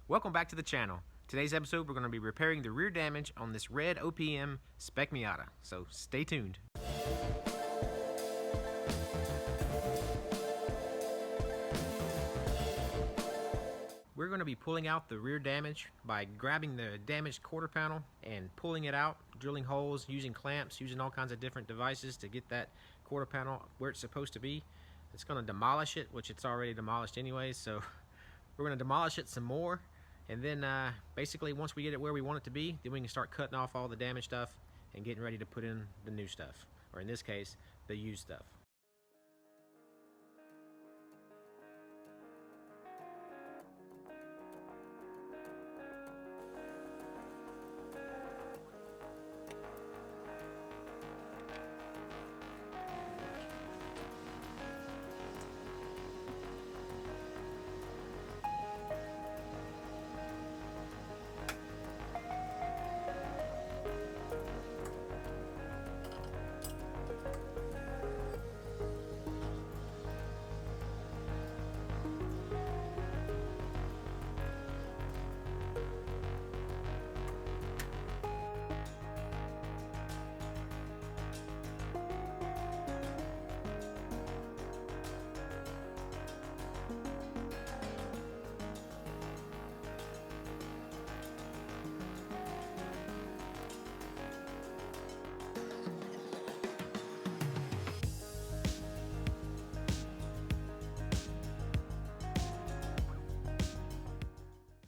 Welcome back to the channel. Today's episode we're going to be repairing the rear damage on this red OPM Spec Miata, so stay tuned. We're going to be pulling out the rear damage by grabbing the damaged quarter panel and pulling it out, drilling holes, using clamps, using all kinds of different devices to get that quarter panel where it's supposed to be. It's going to demolish it, which it's already demolished anyways, so we're going to demolish it some more, and then basically once we get it where we want it to be, then we can start cutting off all the damaged stuff and getting ready to put in the new stuff, or in this case, the used stuff.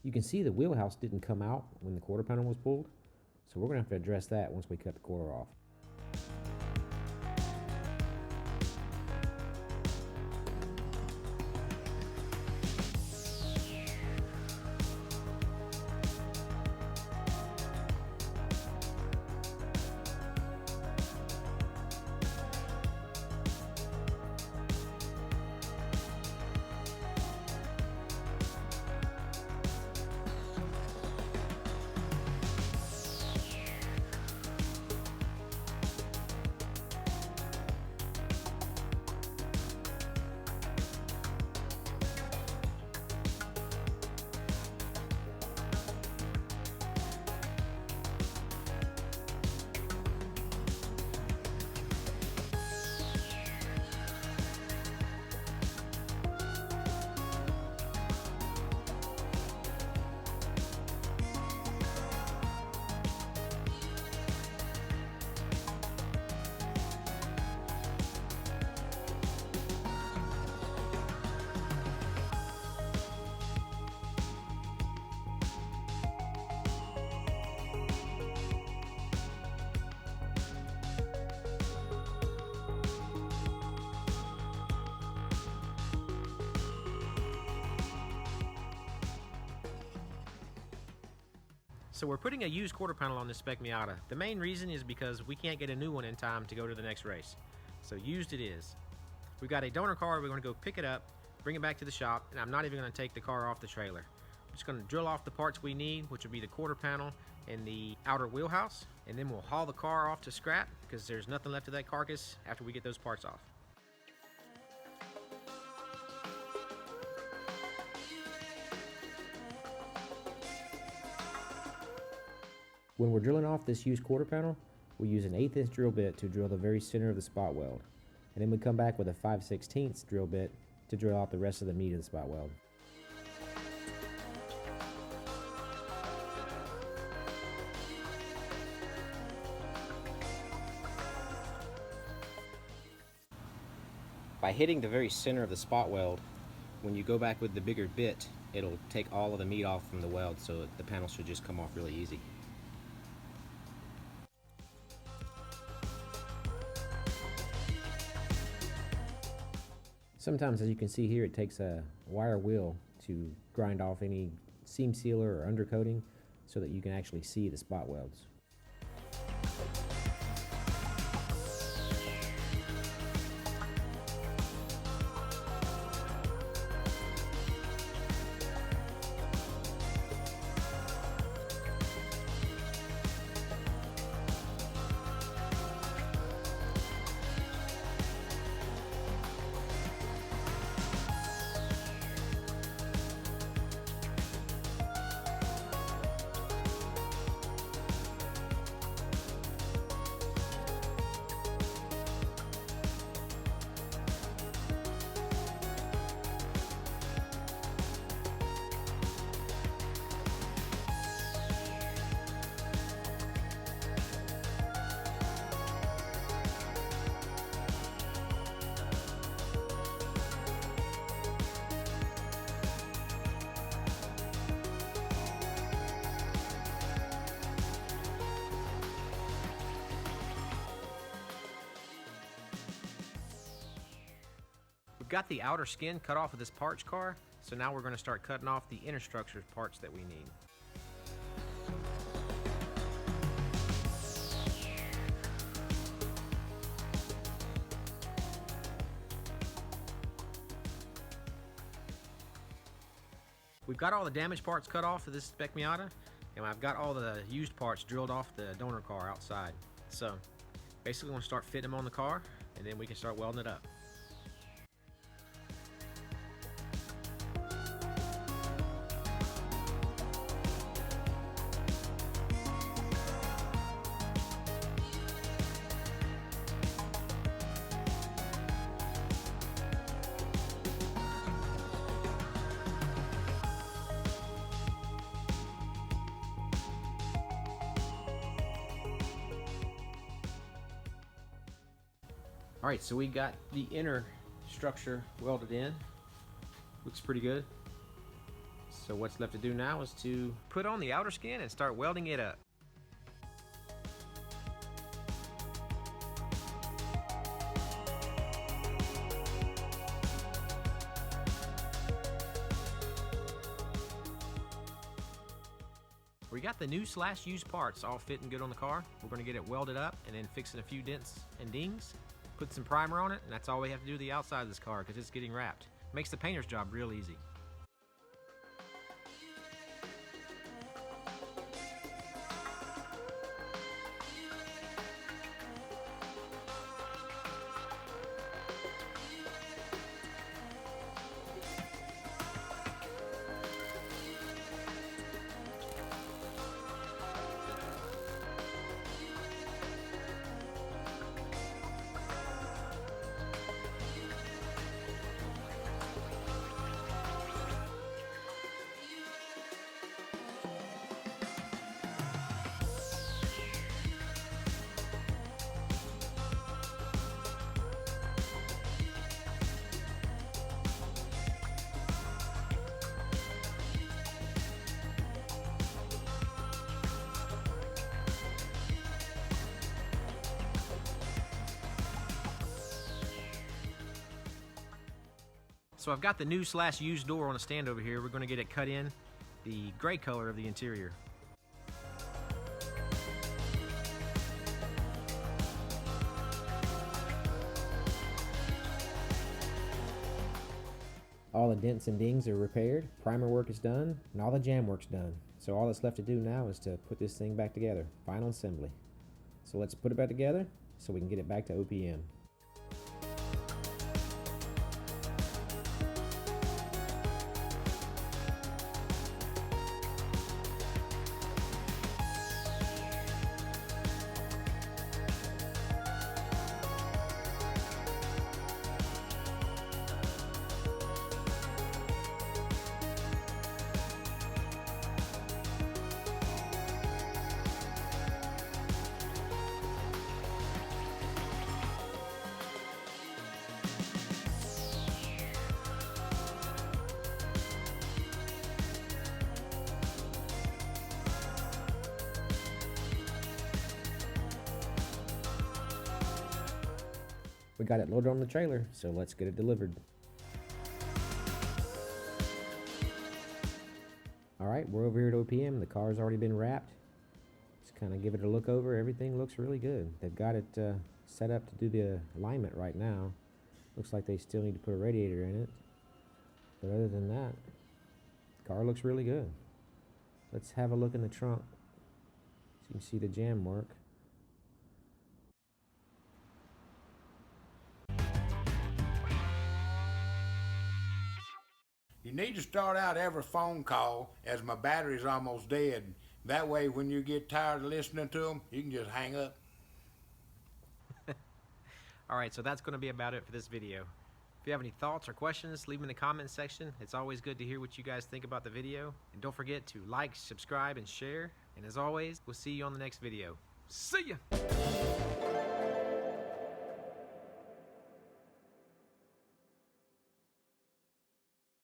You can see the wheelhouse didn't come out when the quarter panel was pulled, so we're going to have to address that once we cut the quarter off. So we're putting a used quarter panel on this Spec Miata. The main reason is because we can't get a new one in time to go to the next race. So used it is. We've got a donor car, we're gonna go pick it up, bring it back to the shop, and I'm not even gonna take the car off the trailer. I'm just gonna drill off the parts we need, which will be the quarter panel and the outer wheelhouse, and then we'll haul the car off to scrap because there's nothing left of that carcass after we get those parts off. When we're drilling off this used quarter panel, we'll use an 1/8 inch drill bit to drill the very center of the spot weld. And then we come back with a 5/16 drill bit to drill out the rest of the meat of the spot weld. By hitting the very center of the spot weld, when you go back with the bigger bit, it'll take all of the meat off from the weld, so the panel should just come off really easy. Sometimes, as you can see here, it takes a wire wheel to grind off any seam sealer or undercoating so that you can actually see the spot welds. We've got the outer skin cut off of this parts car, so now we're going to start cutting off the inner structure parts that we need. We've got all the damaged parts cut off of this Spec Miata, and I've got all the used parts drilled off the donor car outside. So basically, we're going to start fitting them on the car, and then we can start welding it up. Alright, so we got the inner structure welded in. Looks pretty good. So what's left to do now is to put on the outer skin and start welding it up. We got the new / used parts all fitting good on the car. We're going to get it welded up and then fixing a few dents and dings. Put some primer on it, and that's all we have to do to the outside of this car because it's getting wrapped. Makes the painter's job real easy. So I've got the new / used door on a stand over here. We're going to get it cut in the gray color of the interior. All the dents and dings are repaired, primer work is done, and all the jam work's done. So all that's left to do now is to put this thing back together, final assembly. So let's put it back together so we can get it back to OPM. We got it loaded on the trailer, so let's get it delivered. Alright, we're over here at OPM. The car's already been wrapped. Just kind of give it a look over. Everything looks really good. They've got it set up to do the alignment right now. Looks like they still need to put a radiator in it. But other than that, the car looks really good. Let's have a look in the trunk so you can see the jam work. You need to start out every phone call as my battery's almost dead. That way when you get tired of listening to them, you can just hang up. Alright, so that's going to be about it for this video. If you have any thoughts or questions, leave them in the comments section. It's always good to hear what you guys think about the video. And don't forget to like, subscribe, and share. And as always, we'll see you on the next video. See ya!